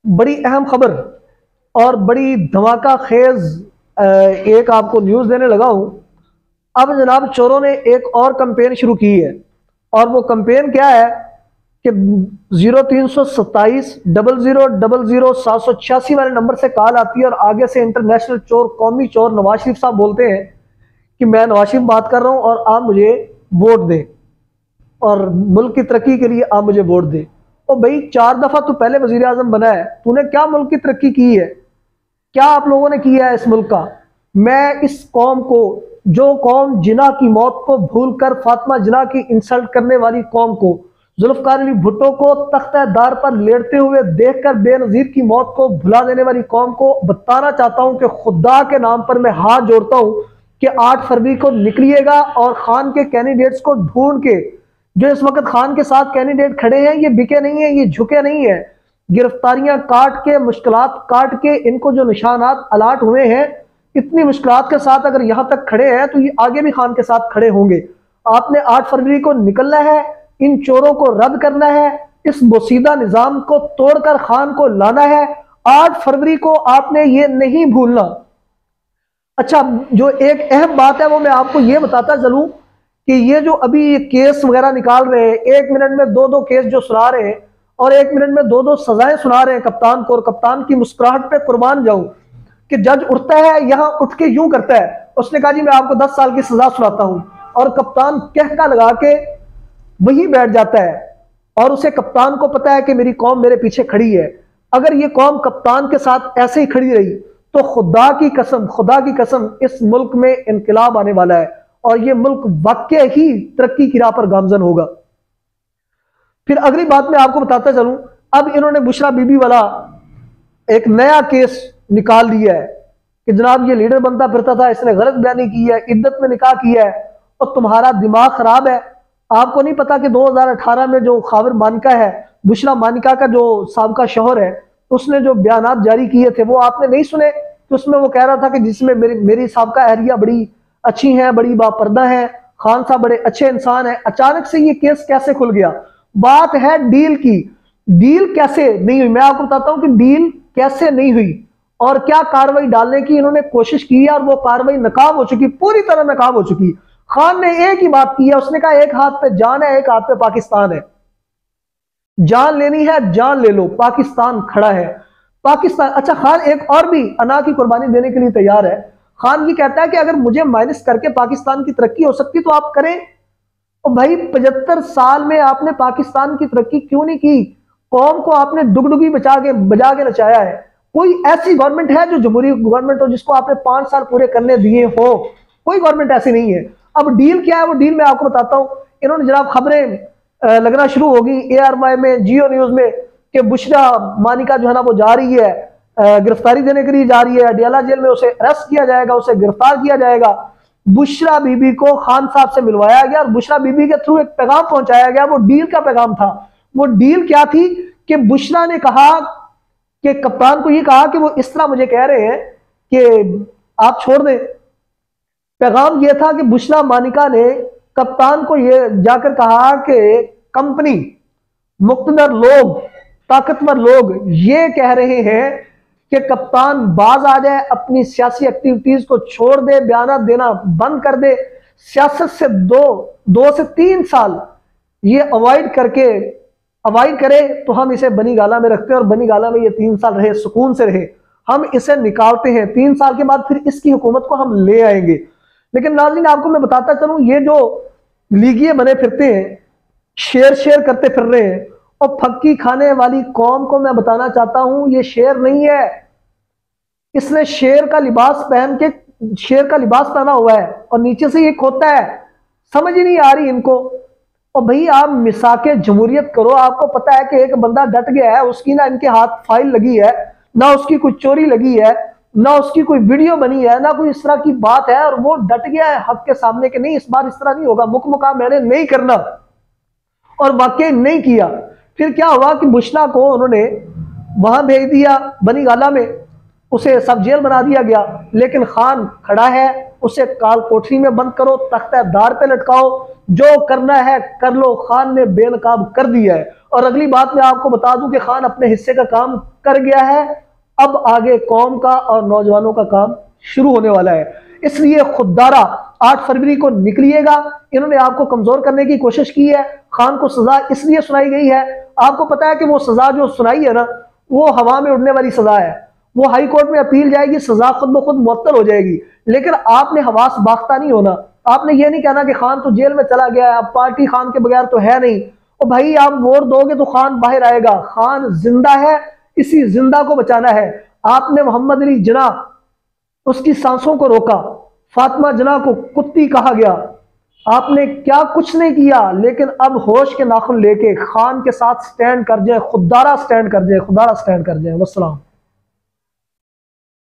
बड़ी अहम खबर और बड़ी धमाका खेज एक आपको न्यूज़ देने लगा हूं। अब जनाब चोरों ने एक और कंपेन शुरू की है और वो कंपेन क्या है कि 032700000786 वाले नंबर से कॉल आती है और आगे से इंटरनेशनल चोर, कौमी चोर नवाज शरीफ साहब बोलते हैं कि मैं नवाज शरीफ बात कर रहा हूं और आप मुझे वोट दें और मुल्क की तरक्की के लिए आप मुझे वोट दें। तो भाई 4 दफा तू पहले वजीर आजम बना है, तूने क्या मुल्क की तरक्की की है? क्या आप लोगों ने किया है इस मुल्क का? मैं इस कौम को, जो कौम जिना की मौत को भूलकर फातिमा जिना की इंसल्ट करने वाली कौम को, जुल्फकार अली भुट्टो को तख्तेदार पर लेटते हुए देखकर बेनजीर की मौत को भुला देने वाली कौम को बताना चाहता हूं कि खुदा के नाम पर मैं हाथ जोड़ता हूं कि 8 फरवरी को निकलिएगा और खान के कैंडिडेट्स को ढूंढ के, जो इस वक्त खान के साथ कैंडिडेट खड़े हैं, ये बिके नहीं है, ये झुके नहीं है। गिरफ्तारियां काट के, मुश्किलात काट के, इनको जो निशानात अलाट हुए हैं, इतनी मुश्किलात के साथ अगर यहां तक खड़े हैं तो ये आगे भी खान के साथ खड़े होंगे। आपने 8 फरवरी को निकलना है, इन चोरों को रद्द करना है, इस बोसीदा निजाम को तोड़कर खान को लाना है। 8 फरवरी को आपने ये नहीं भूलना। अच्छा, जो एक अहम बात है वो मैं आपको ये बताता चलूं कि ये जो अभी ये केस वगैरह निकाल रहे हैं, 1 मिनट में 2-2 केस जो सुना रहे हैं और 1 मिनट में 2-2 सजाएं सुना रहे हैं कप्तान को, और कप्तान की मुस्कुराहट पे कुर्बान जाऊं कि जज उठता है यहां उठ के यूं करता है, उसने कहा जी मैं आपको 10 साल की सजा सुनाता हूं, और कप्तान कहका लगा के वहीं बैठ जाता है। और उसे कप्तान को पता है कि मेरी कौम मेरे पीछे खड़ी है। अगर ये कौम कप्तान के साथ ऐसे ही खड़ी रही तो खुदा की कसम इस मुल्क में इनकलाब आने वाला है और ये मुल्क वाकई ही तरक्की की राह पर गामजन होगा। फिर अगली बात मैं आपको बताता चलूं, अब इन्होंने बुशरा बीबी वाला एक नया केस निकाल लिया है कि जनाब ये लीडर बनता फिरता था, इसने गलत बयानी की है, इद्दत में निकाह किया है और तुम्हारा दिमाग खराब है। आपको नहीं पता कि 2018 में जो खावर मानिका है, बुशरा मानिका का जो साबका शौहर है, उसने जो बयानात जारी किए थे वो आपने नहीं सुने? तो उसमें वो कह रहा था कि जिसमें मेरी साबका अहलिया बड़ी अच्छी हैं, बड़ी बापर्दा हैं, खान साहब बड़े अच्छे इंसान हैं। अचानक से ये केस कैसे खुल गया? बात है डील की। डील कैसे नहीं हुई, मैं आपको बताता हूं कि डील कैसे नहीं हुई और क्या कार्रवाई डालने की इन्होंने कोशिश की है और वो कार्रवाई नाकाम हो चुकी, पूरी तरह नाकाम हो चुकी। खान ने एक ही बात की है, उसने कहा एक हाथ पे जान है, एक हाथ पे पाकिस्तान है। जान लेनी है, जान ले लो, पाकिस्तान खड़ा है। पाकिस्तान, अच्छा खान एक और भी अना की कुर्बानी देने के लिए तैयार है। खान ये कहता है कि अगर मुझे माइनस करके पाकिस्तान की तरक्की हो सकती तो आप करें। और भाई 75 साल में आपने पाकिस्तान की तरक्की क्यों नहीं की? कौम को आपने डुगडुगी बजा के नचाया है। कोई ऐसी गवर्नमेंट है जो जमहूरी गवर्नमेंट हो जिसको आपने 5 साल पूरे करने दिए हो? कोई गवर्नमेंट ऐसी नहीं है। अब डील क्या है, वो डील मैं आपको बताता हूं। इन्होंने जनाब खबरें लगना शुरू होगी ARY में, जियो न्यूज में कि बुशरा मानिका जो है ना वो जा रही है, गिरफ्तारी देने के लिए जा रही है, अडियाला जेल में उसे अरेस्ट किया जाएगा, उसे गिरफ्तार किया जाएगा। बुशरा बीबी को खान साहब से मिलवाया गया और बुशरा बीबी के थ्रू एक पैगाम पहुंचाया गया। वो डील का पैगाम था। वो डील क्या थी कि बुशरा ने कहा कि कप्तान को ये कहा कि वो इस तरह मुझे कह रहे हैं कि आप छोड़ दें। पैगाम यह था कि बुशरा मानिका ने कप्तान को यह जाकर कहा कि कंपनी, मुक्तदर लोग, ताकतवर लोग ये कह रहे हैं कि कप्तान बाज आ जाए, अपनी सियासी एक्टिविटीज को छोड़ दे, बयान देना बंद कर दे, सियासत से 2 से 3 साल ये अवॉइड करे तो हम इसे बनी गाला में रखते हैं और बनी गाला में ये 3 साल रहे, सुकून से रहे। हम इसे निकालते हैं, 3 साल के बाद फिर इसकी हुकूमत को हम ले आएंगे। लेकिन नाज़रीन आपको मैं बताता चलूं, ये जो लीगिए बने फिरते हैं, शेर करते फिर रहे हैं, और फक्की खाने वाली कौम को मैं बताना चाहता हूं ये शेर नहीं है। इसने शेर का लिबास पहना हुआ है और नीचे से ये खोता है। समझ ही नहीं आ रही इनको। और भाई आप मिसाके जमहूरियत करो। आपको पता है कि एक बंदा डट गया है, उसकी ना इनके हाथ फाइल लगी है, ना उसकी कोई चोरी लगी है, ना उसकी कोई वीडियो बनी है, ना कोई इस तरह की बात है, और वो डट गया है हक के सामने कि नहीं इस बार इस तरह नहीं होगा, मुकमुका मैंने नहीं करना, और वाकई नहीं किया। फिर क्या हुआ कि बुशरा को उन्होंने वहां भेज दिया बनी गाला में, उसे सब जेल बना दिया गया। लेकिन खान खड़ा है, उसे काल कोठरी में बंद करो, तख्तेदार पे लटकाओ, जो करना है कर लो, खान ने बेनकाब कर दिया है। और अगली बात मैं आपको बता दूं कि खान अपने हिस्से का काम कर गया है, अब आगे कौम का और नौजवानों का काम शुरू होने वाला है। इसलिए खुददारा 8 फरवरी को निकलिएगा। इन्होंने आपको कमजोर करने की कोशिश की है। खान को सजा इसलिए सुनाई गई है, आपको पता है कि वो सजा जो सुनाई है ना, वो हवा में उड़ने वाली सजा है। वो हाई कोर्ट में अपील जाएगी, सजा खुद ब खुद मुअत्तल हो जाएगी। लेकिन आपने हवास बाख्ता नहीं होना। आपने ये नहीं कहना कि खान तो जेल में चला गया है, अब पार्टी खान के बगैर तो है नहीं। और भाई आप वोट दोगे तो खान बाहर आएगा। खान जिंदा है, इसी जिंदा को बचाना है। आपने मोहम्मद अली जिन्ना, उसकी सांसों को रोका, फातिमा जिन्ना को कुत्ती कहा गया, आपने क्या कुछ नहीं किया। लेकिन अब होश के नाखून लेके खान के साथ स्टैंड कर जाए, खुददारा स्टैंड कर जाए, खुदारा स्टैंड कर जाए। वस्सलाम।